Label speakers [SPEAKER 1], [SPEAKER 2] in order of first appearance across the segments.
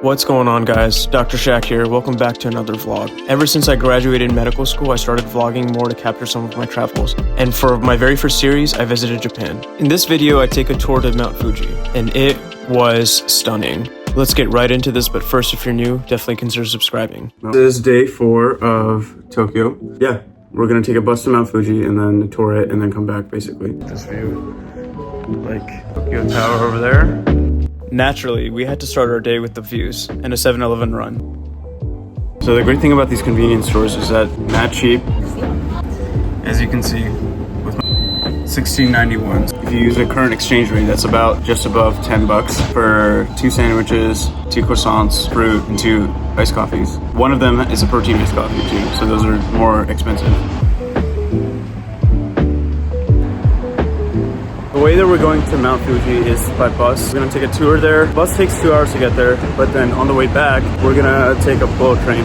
[SPEAKER 1] What's going on, guys? Dr. Shak here. Welcome back to another vlog. Ever since I graduated medical school, I started vlogging more to capture some of my travels. And for my very first series, I visited Japan. In this video, I take a tour to Mount Fuji, and it was stunning. Let's get right into this, but first, if you're new, definitely consider subscribing.
[SPEAKER 2] This is day 4 of Tokyo. Yeah, we're gonna take a bus to Mount Fuji and then tour it and then come back, basically. This view, like Tokyo Tower over there.
[SPEAKER 1] Naturally, we had to start our day with the views and a 7-Eleven run.
[SPEAKER 2] So the great thing about these convenience stores is that not cheap. As you can see, with $16.91. If you use the current exchange rate, that's about just above $10 for 2 sandwiches, 2 croissants, fruit, and 2 iced coffees. One of them is a protein iced coffee too, so those are more expensive. The way that we're going to Mount Fuji is by bus. We're gonna take a tour there. The bus takes 2 hours to get there, but then on the way back, we're gonna take a bullet train.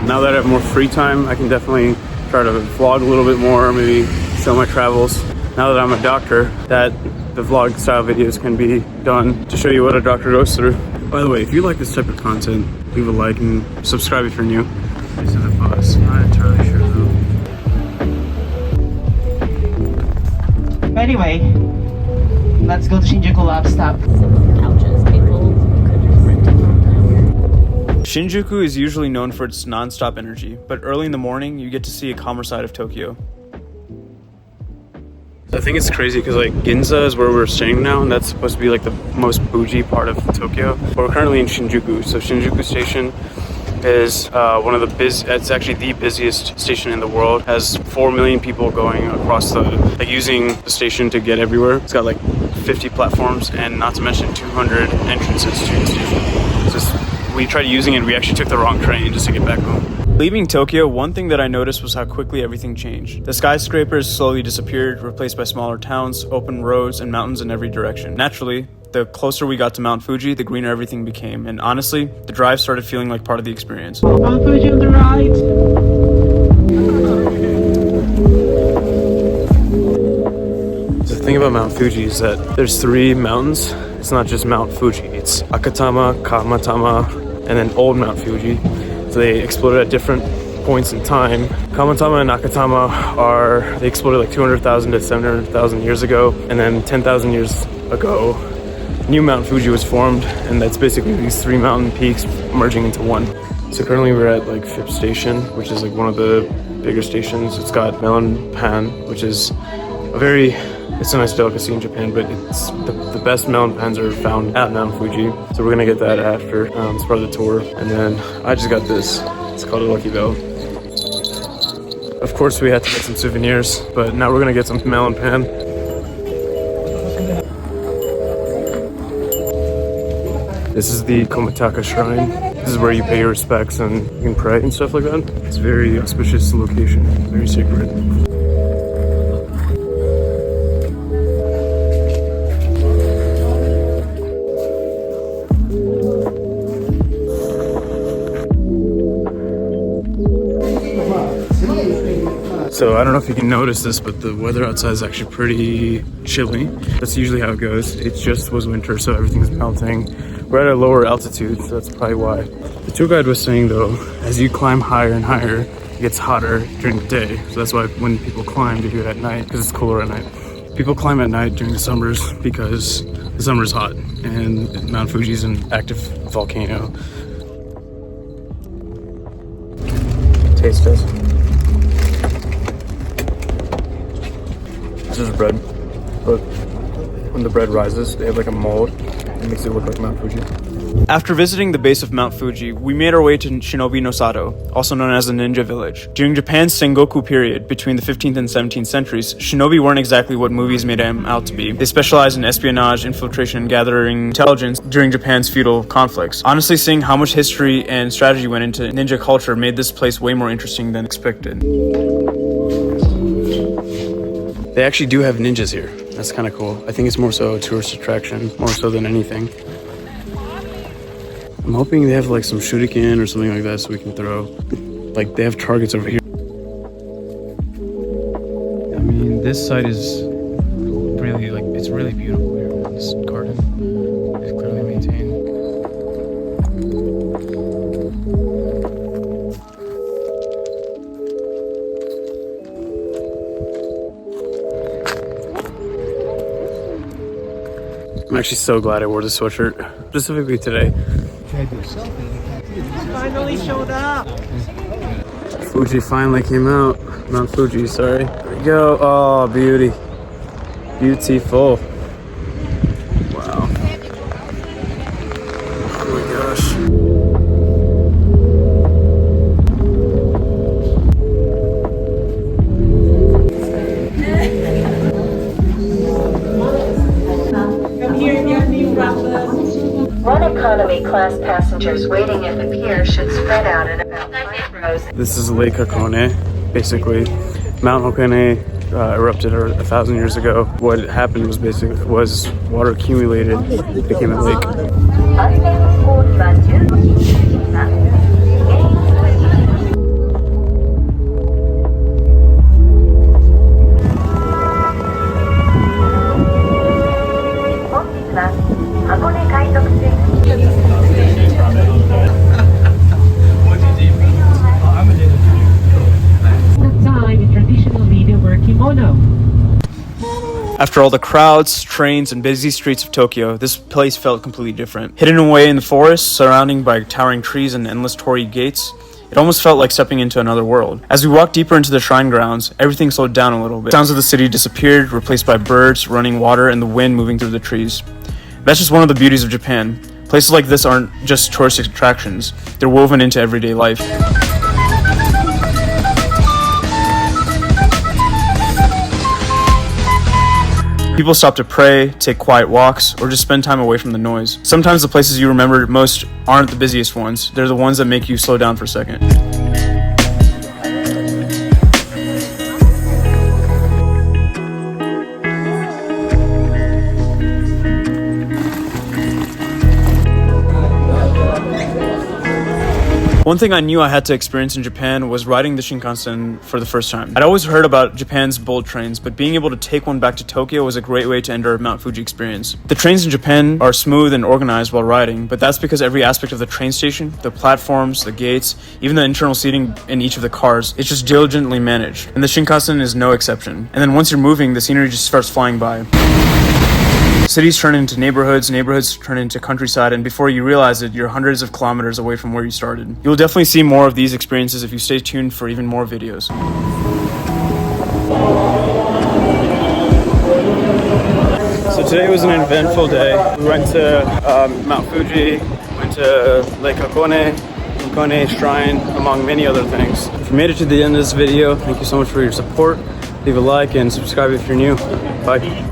[SPEAKER 2] Now that I have more free time, I can definitely try to vlog a little bit more, maybe show my travels. Now that I'm a doctor, that the vlog style videos can be done to show you what a doctor goes through. By the way, if you like this type of content, leave a like and subscribe if you're new. This is the bus. I'm not entirely sure though.
[SPEAKER 3] Anyway, let's go to Shinjuku Lab Stop.
[SPEAKER 1] Shinjuku is usually known for its non-stop energy, but early in the morning, you get to see a calmer side of Tokyo.
[SPEAKER 2] I think it's crazy because like Ginza is where we're staying now, and that's supposed to be like the most bougie part of Tokyo. But we're currently in Shinjuku, so Shinjuku Station is one of the it's actually the busiest station in the world. Has 4 million people going across using the station to get everywhere. It's got like 50 platforms and not to mention 200 entrances to the station. We tried using it, we actually took the wrong train just to get back home.
[SPEAKER 1] Leaving Tokyo, one thing that I noticed was how quickly everything changed. The skyscrapers slowly disappeared, replaced by smaller towns, open roads, and mountains in every direction. Naturally, the closer we got to Mount Fuji, the greener everything became, and honestly, the drive started feeling like part of the experience.
[SPEAKER 3] Mount Fuji on the right!
[SPEAKER 2] The thing about Mount Fuji is that there's 3 mountains. It's not just Mount Fuji, it's Akatama, Kamatama, and then Old Mount Fuji. So they exploded at different points in time. Kamatama and Akatama they exploded like 200,000 to 700,000 years ago, and then 10,000 years ago, new Mount Fuji was formed, and that's basically these 3 mountain peaks merging into one. So currently we're at like Phipps Station, which is like one of the bigger stations. It's got melon pan, which is it's a nice delicacy in Japan, but it's the best melon pans are found at Mount Fuji. So we're gonna get that after, it's part of the tour. And then I just got this, it's called a Lucky Bell. Of course we had to get some souvenirs, but now we're gonna get some melon pan. This is the Komataka Shrine. This is where you pay your respects and you can pray and stuff like that. It's a very auspicious location, very sacred. So I don't know if you can notice this, but the weather outside is actually pretty chilly. That's usually how it goes. It just was winter, so everything's melting. We're at a lower altitude, so that's probably why. The tour guide was saying though, as you climb higher and higher, it gets hotter during the day. So that's why when people climb, they do it at night, because it's cooler at night. People climb at night during the summers because the summer's hot, and Mount Fuji is an active volcano. Taste test. This is bread, but when the bread rises, they have like a mold. It makes it look like Mount Fuji.
[SPEAKER 1] After visiting the base of Mount Fuji, we made our way to Shinobi no Sato, also known as the Ninja Village. During Japan's Sengoku period, between the 15th and 17th centuries, shinobi weren't exactly what movies made them out to be. They specialized in espionage, infiltration, and gathering intelligence during Japan's feudal conflicts. Honestly, seeing how much history and strategy went into ninja culture made this place way more interesting than expected.
[SPEAKER 2] They actually do have ninjas here. That's kind of cool. I think it's more so a tourist attraction, more so than anything. I'm hoping they have like some shuriken or something like that so we can throw. Like they have targets over here. I mean, this site is really like, it's really beautiful here. This garden is clearly maintained. I'm actually so glad I wore this sweatshirt, specifically today.
[SPEAKER 3] Finally showed up.
[SPEAKER 2] Fuji finally came out. Mount Fuji, sorry. There we go. Oh, beauty. Beautiful. Wow. Oh my gosh.
[SPEAKER 4] One economy class passengers waiting at the pier should spread out in about 5 rows.
[SPEAKER 2] This is Lake Hakone, basically. Mount Hakone erupted 1,000 years ago. What happened was basically water accumulated, it became a lake.
[SPEAKER 1] After all the crowds, trains, and busy streets of Tokyo, this place felt completely different. Hidden away in the forest, surrounded by towering trees and endless torii gates, it almost felt like stepping into another world. As we walked deeper into the shrine grounds, everything slowed down a little bit. Sounds of the city disappeared, replaced by birds, running water, and the wind moving through the trees. That's just one of the beauties of Japan. Places like this aren't just tourist attractions, they're woven into everyday life. People stop to pray, take quiet walks, or just spend time away from the noise. Sometimes the places you remember most aren't the busiest ones, they're the ones that make you slow down for a second. One thing I knew I had to experience in Japan was riding the Shinkansen for the first time. I'd always heard about Japan's bullet trains, but being able to take one back to Tokyo was a great way to end our Mount Fuji experience. The trains in Japan are smooth and organized while riding, but that's because every aspect of the train station, the platforms, the gates, even the internal seating in each of the cars, it's just diligently managed. And the Shinkansen is no exception. And then once you're moving, the scenery just starts flying by. Cities turn into neighborhoods, neighborhoods turn into countryside, and before you realize it, you're hundreds of kilometers away from where you started. You'll definitely see more of these experiences if you stay tuned for even more videos.
[SPEAKER 2] So today was an eventful day. We went to Mount Fuji, went to Lake Hakone, Hakone Shrine, among many other things. If you made it to the end of this video, thank you so much for your support. Leave a like and subscribe if you're new. Bye.